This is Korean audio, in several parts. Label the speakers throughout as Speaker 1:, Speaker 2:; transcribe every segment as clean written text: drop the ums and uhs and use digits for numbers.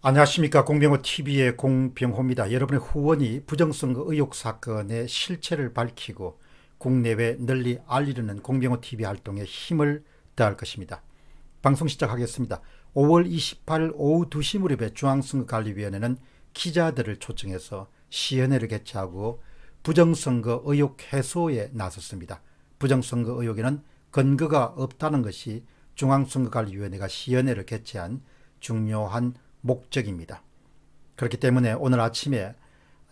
Speaker 1: 안녕하십니까. 공병호TV의 공병호입니다. 여러분의 후원이 부정선거 의혹 사건의 실체를 밝히고 국내외 널리 알리려는 공병호TV 활동에 힘을 더할 것입니다. 방송 시작하겠습니다. 5월 28일 오후 2시 무렵에 중앙선거관리위원회는 기자들을 초청해서 시연회를 개최하고 부정선거 의혹 해소에 나섰습니다. 부정선거 의혹에는 근거가 없다는 것이 중앙선거관리위원회가 시연회를 개최한 중요한 목적입니다. 그렇기 때문에 오늘 아침에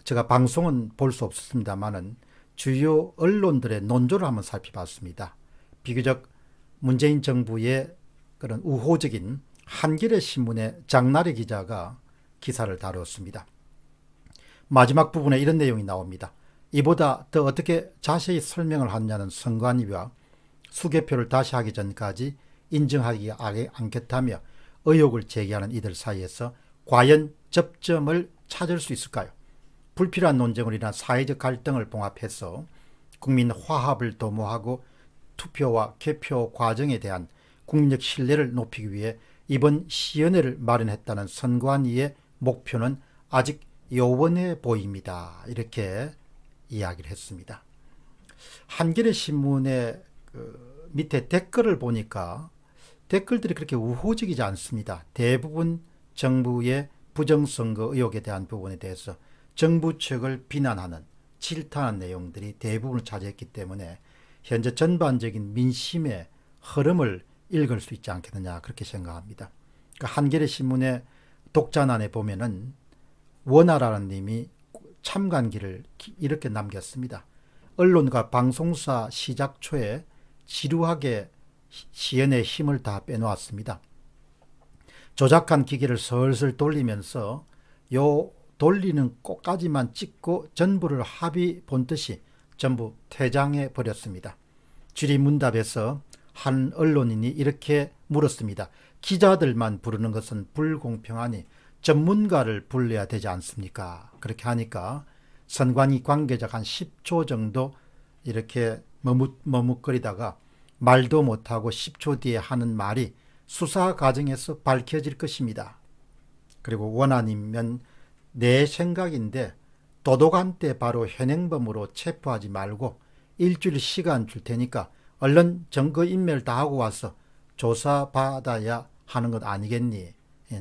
Speaker 1: 제가 방송은 볼 수 없었습니다만은 주요 언론들의 논조를 한번 살펴봤습니다. 비교적 문재인 정부의 그런 우호적인 한겨레 신문의 장나래 기자가 기사를 다뤘습니다. 마지막 부분에 이런 내용이 나옵니다. 이보다 더 어떻게 자세히 설명을 하느냐는 선관위와 수개표를 다시 하기 전까지 인정하기 않겠다며 의혹을 제기하는 이들 사이에서 과연 접점을 찾을 수 있을까요? 불필요한 논쟁으로 인한 사회적 갈등을 봉합해서 국민 화합을 도모하고 투표와 개표 과정에 대한 국민적 신뢰를 높이기 위해 이번 시연회를 마련했다는 선관위의 목표는 아직 요원해 보입니다. 이렇게 이야기를 했습니다. 한겨레 신문의 밑에 댓글을 보니까 댓글들이 그렇게 우호적이지 않습니다. 대부분 정부의 부정선거 의혹에 대한 부분에 대해서 정부 측을 비난하는 질타하는 내용들이 대부분을 차지했기 때문에 현재 전반적인 민심의 흐름을 읽을 수 있지 않겠느냐 그렇게 생각합니다. 그러니까 한겨레 신문의 독자란에 보면은 원아라는 님이 참관기를 이렇게 남겼습니다. 언론과 방송사 시작 초에 지루하게 시연의 힘을 다 빼놓았습니다. 조작한 기계를 슬슬 돌리면서 요 돌리는 꽃까지만 찍고 전부를 합의 본듯이 전부 퇴장해 버렸습니다. 질의문답에서 한 언론인이 이렇게 물었습니다. 기자들만 부르는 것은 불공평하니 전문가를 불러야 되지 않습니까? 그렇게 하니까 선관위 관계자가 한 10초 정도 이렇게 머뭇거리다가 말도 못하고 10초 뒤에 하는 말이 수사 과정에서 밝혀질 것입니다. 그리고 원안이면 내 생각인데 도도한테 바로 현행범으로 체포하지 말고 일주일 시간 줄 테니까 얼른 증거인멸 다 하고 와서 조사받아야 하는 것 아니겠니?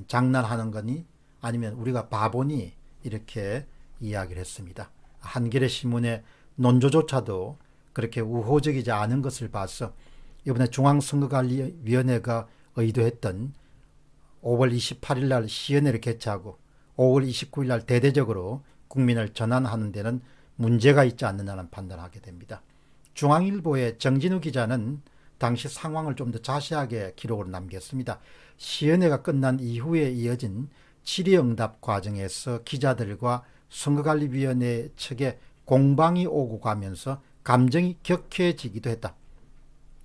Speaker 1: 장난하는 거니? 아니면 우리가 바보니? 이렇게 이야기를 했습니다. 한겨레 신문의 논조조차도 그렇게 우호적이지 않은 것을 봐서 이번에 중앙선거관리위원회가 의도했던 5월 28일 날 시연회를 개최하고 5월 29일 날 대대적으로 국민을 전환하는 데는 문제가 있지 않느냐는 판단을 하게 됩니다. 중앙일보의 정진우 기자는 당시 상황을 좀 더 자세하게 기록을 남겼습니다. 시연회가 끝난 이후에 이어진 질의응답 과정에서 기자들과 선거관리위원회 측에 공방이 오고 가면서 감정이 격해지기도 했다.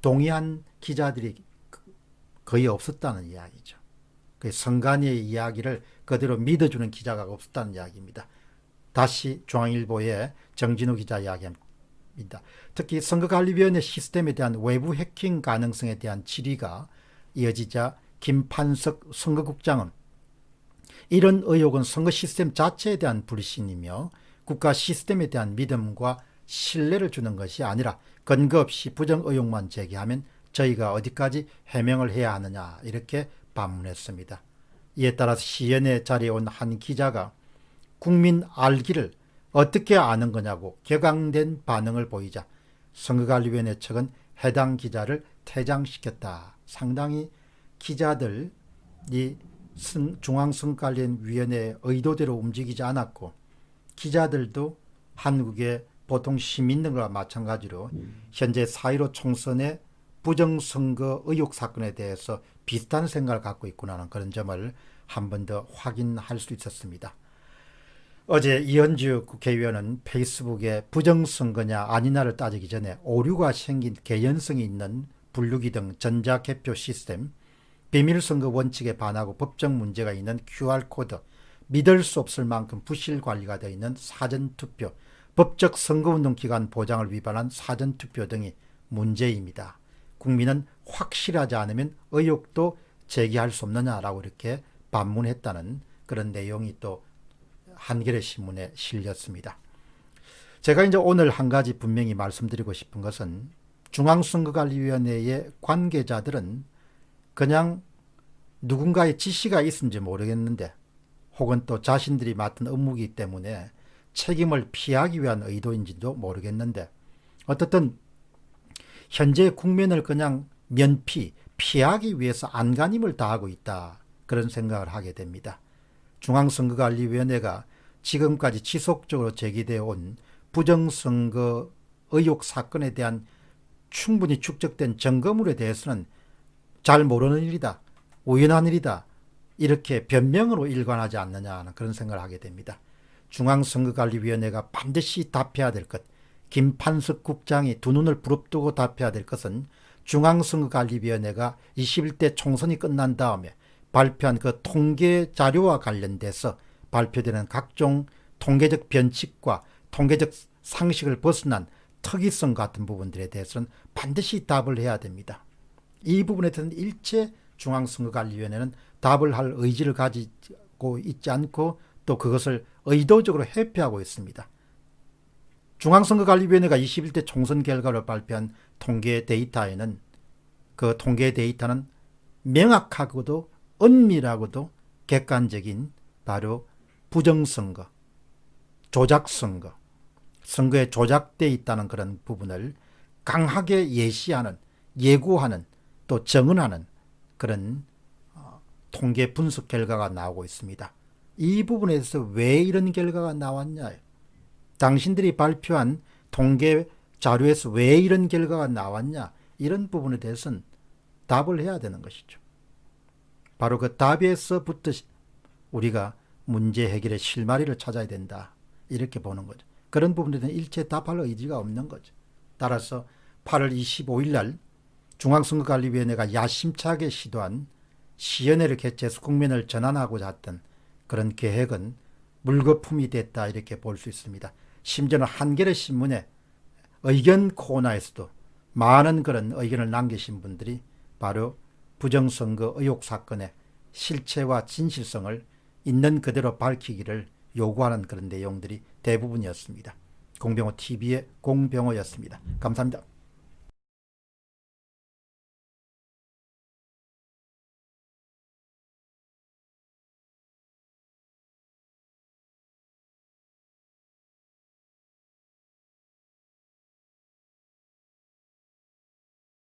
Speaker 1: 동의한 기자들이 거의 없었다는 이야기죠. 선관위의 이야기를 그대로 믿어주는 기자가 없었다는 이야기입니다. 다시 중앙일보의 정진우 기자 이야기합니다. 특히 선거관리위원회 시스템에 대한 외부 해킹 가능성에 대한 질의가 이어지자 김판석 선거국장은 이런 의혹은 선거 시스템 자체에 대한 불신이며 국가 시스템에 대한 믿음과 신뢰를 주는 것이 아니라 근거 없이 부정 의혹만 제기하면 저희가 어디까지 해명을 해야 하느냐 이렇게 반문했습니다. 이에 따라서 시연회 자리에 온 한 기자가 국민 알기를 어떻게 아는 거냐고 격앙된 반응을 보이자 선거관리위원회 측은 해당 기자를 퇴장시켰다. 상당히 기자들이 중앙선거관리위원회의 의도대로 움직이지 않았고 기자들도 한국의 보통 시민들과 마찬가지로 현재 4.15 총선의 부정선거 의혹 사건에 대해서 비슷한 생각을 갖고 있구나는 그런 점을 한 번 더 확인할 수 있었습니다. 어제 이현주 국회의원은 페이스북에 부정선거냐 아니냐를 따지기 전에 오류가 생긴 개연성이 있는 분류기 등 전자개표 시스템, 비밀선거 원칙에 반하고 법적 문제가 있는 QR코드, 믿을 수 없을 만큼 부실 관리가 되어 있는 사전투표, 법적 선거운동 기간 보장을 위반한 사전투표 등이 문제입니다. 국민은 확실하지 않으면 의혹도 제기할 수 없느냐라고 이렇게 반문했다는 그런 내용이 또 한겨레 신문에 실렸습니다. 제가 이제 오늘 한 가지 분명히 말씀드리고 싶은 것은 중앙선거관리위원회의 관계자들은 그냥 누군가의 지시가 있은지 모르겠는데 혹은 또 자신들이 맡은 업무이기 때문에 책임을 피하기 위한 의도인지도 모르겠는데 어떻든 현재 국면을 그냥 피하기 위해서 안간힘을 다하고 있다, 그런 생각을 하게 됩니다. 중앙선거관리위원회가 지금까지 지속적으로 제기되어 온 부정선거 의혹 사건에 대한 충분히 축적된 증거물에 대해서는 잘 모르는 일이다, 우연한 일이다, 이렇게 변명으로 일관하지 않느냐 하는 그런 생각을 하게 됩니다. 중앙선거관리위원회가 반드시 답해야 될 것, 김판석 국장이 두 눈을 부릅뜨고 답해야 될 것은 중앙선거관리위원회가 21대 총선이 끝난 다음에 발표한 그 통계 자료와 관련돼서 발표되는 각종 통계적 변칙과 통계적 상식을 벗어난 특이성 같은 부분들에 대해서는 반드시 답을 해야 됩니다. 이 부분에 대해서는 일체 중앙선거관리위원회는 답을 할 의지를 가지고 있지 않고 또 그것을 의도적으로 회피하고 있습니다. 중앙선거관리위원회가 21대 총선 결과를 발표한 통계 데이터에는 그 통계 데이터는 명확하고도 은밀하고도 객관적인 바로 부정선거, 조작선거, 선거에 조작되어 있다는 그런 부분을 강하게 예시하는, 예고하는, 또 정언하는 그런 통계 분석 결과가 나오고 있습니다. 이 부분에서 왜 이런 결과가 나왔냐, 당신들이 발표한 통계 자료에서 왜 이런 결과가 나왔냐, 이런 부분에 대해서는 답을 해야 되는 것이죠. 바로 그 답에서부터 우리가 문제 해결의 실마리를 찾아야 된다, 이렇게 보는 거죠. 그런 부분에 대해서 일체 답할 의지가 없는 거죠. 따라서 8월 25일 날 중앙선거관리위원회가 야심차게 시도한 시연회를 개최해서 국민을 전환하고자 했던 그런 계획은 물거품이 됐다, 이렇게 볼 수 있습니다. 심지어는 한겨레 신문에 의견 코너에서도 많은 그런 의견을 남기신 분들이 바로 부정선거 의혹 사건의 실체와 진실성을 있는 그대로 밝히기를 요구하는 그런 내용들이 대부분이었습니다. 공병호 TV의 공병호였습니다. 감사합니다.